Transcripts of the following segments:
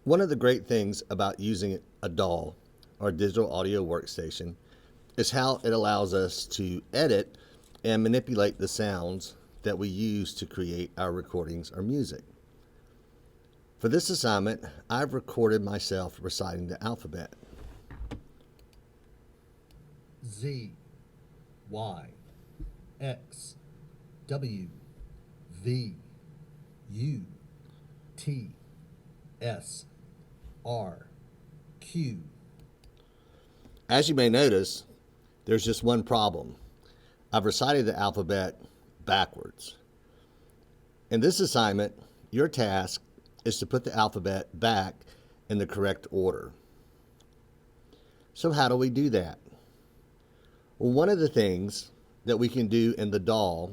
One of the great things about using a DAW, or digital audio workstation, is how it allows us to edit and manipulate the sounds that we use to create our recordings or music. For this assignment, I've recorded myself reciting the alphabet. Z, Y, X, W, V, U, T, S, R, Q. As you may notice, there's just one problem. I've recited the alphabet backwards. In this assignment, your task is to put the alphabet back in the correct order. So how do we do that? Well, one of the things that we can do in the DAW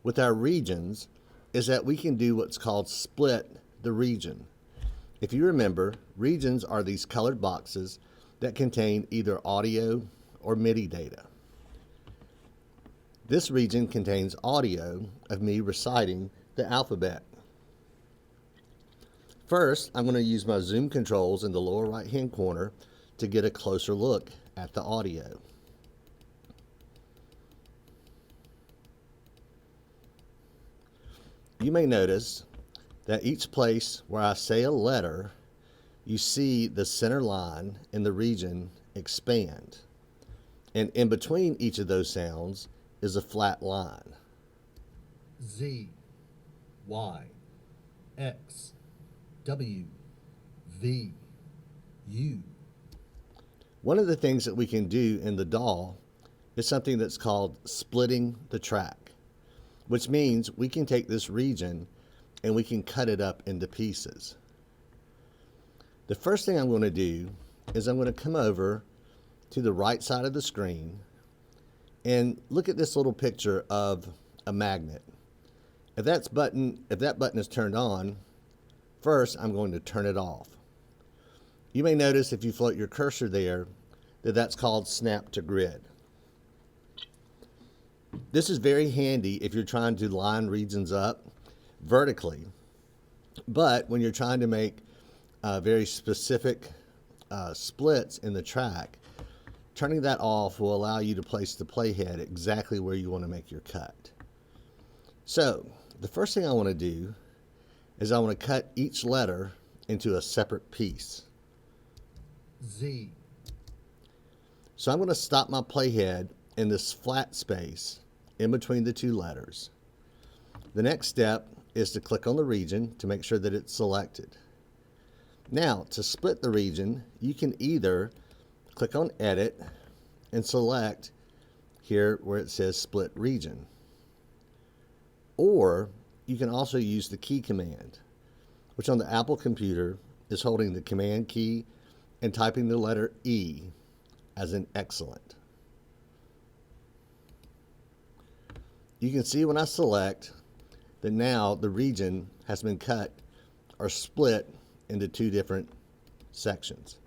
with our regions is that we can do what's called split the region. If you remember, regions are these colored boxes that contain either audio or MIDI data. This region contains audio of me reciting the alphabet. First, I'm going to use my zoom controls in the lower right-hand corner to get a closer look at the audio. You may notice that each place where I say a letter, you see the center line in the region expand. And in between each of those sounds is a flat line. Z, Y, X, W, V, U. One of the things that we can do in the DAW is something that's called splitting the track, which means we can take this region and we can cut it up into pieces. The first thing I'm going to do is I'm going to come over to the right side of the screen and look at this little picture of a magnet. If that button is turned on, first I'm going to turn it off. You may notice if you float your cursor there that that's called snap to grid. This is very handy if you're trying to line regions up vertically, but when you're trying to make very specific splits in the track, turning that off will allow you to place the playhead exactly where you want to make your cut. So the first thing I want to do is I want to cut each letter into a separate piece. Z, So I'm going to stop my playhead in this flat space in between the two letters. The next step is to click on the region to make sure that it's selected. Now, to split the region, you can either click on Edit and select here where it says Split Region. Or you can also use the key command, which on the Apple computer is holding the Command key and typing the letter E as in excellent. You can see when I select that now the region has been cut or split into two different sections.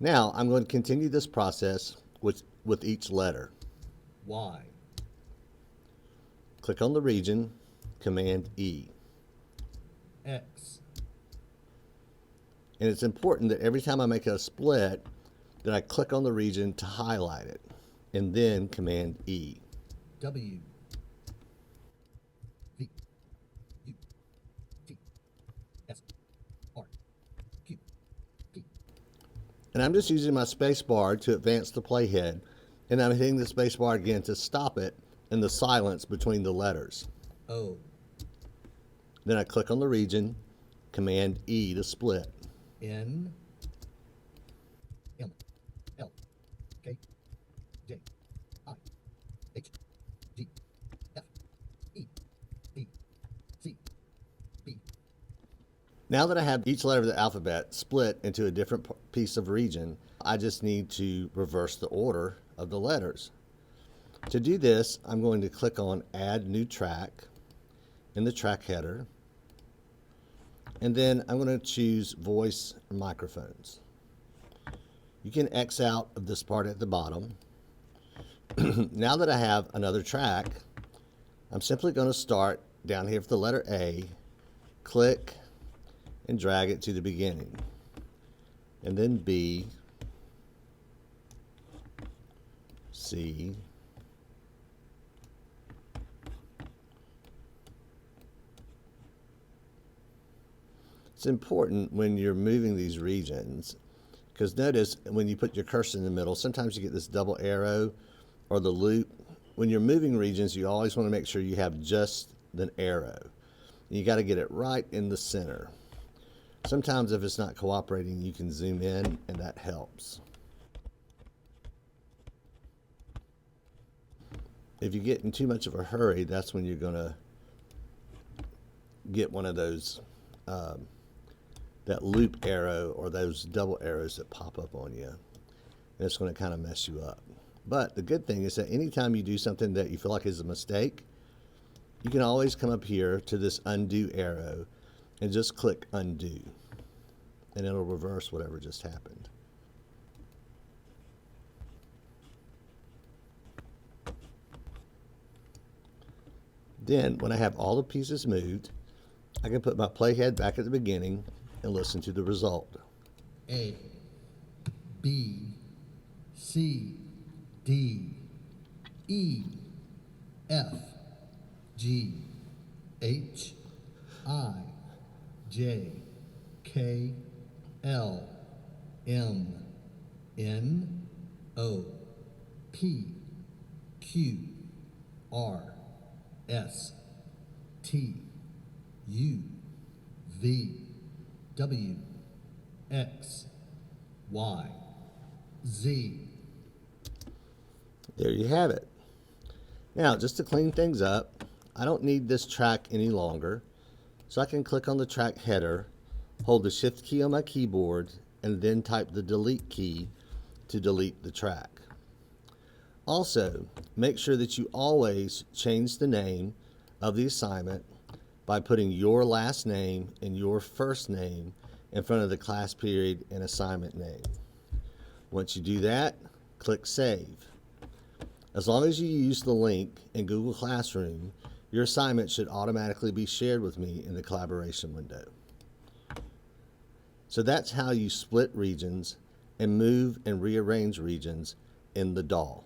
Now I'm going to continue this process with each letter. Y, Click on the region, Command E. X, And it's important that every time I make a split that I click on the region to highlight it and then Command E. W, V, U, T, S, R, Q, P. And I'm just using my space bar to advance the playhead, and I'm hitting the space bar again to stop it in the silence between the letters. O, Then I click on the region, Command E to split. N, M, L, K, J, I, H, G, F, E, D, C, B. Now that I have each letter of the alphabet split into a different piece of region, I just need to reverse the order of the letters. To do this, I'm going to click on Add New Track in the track header, and then I'm going to choose Voice and Microphones. You can X out of this part at the bottom. Now that I have another track, I'm simply going to start down here for the letter A, click, and drag it to the beginning. And then B, C, it's important when you're moving these regions, because notice when you put your cursor in the middle, sometimes you get this double arrow or the loop. When you're moving regions, you always want to make sure you have just an arrow. You got to get it right in the center. Sometimes if it's not cooperating, you can zoom in and that helps. If you get in too much of a hurry, that's when you're going to get one of those that loop arrow or those double arrows that pop up on you. And it's going to kind of mess you up. But the good thing is that anytime you do something that you feel like is a mistake, you can always come up here to this undo arrow and just click undo. And it'll reverse whatever just happened. Then, when I have all the pieces moved, I can put my playhead back at the beginning and listen to the result. A, B, C, D, E, F, G, H, I, J, K, L, M, N, O, P, Q, R, S, T, U, V, W, X, Y, Z. There you have it. Now, just to clean things up, I don't need this track any longer, so I can click on the track header, hold the Shift key on my keyboard, and then type the Delete key to delete the track. Also, make sure that you always change the name of the assignment by putting your last name and your first name in front of the class period and assignment name. Once you do that, click Save. As long as you use the link in Google Classroom, your assignment should automatically be shared with me in the collaboration window. So that's how you split regions and move and rearrange regions in the DAW.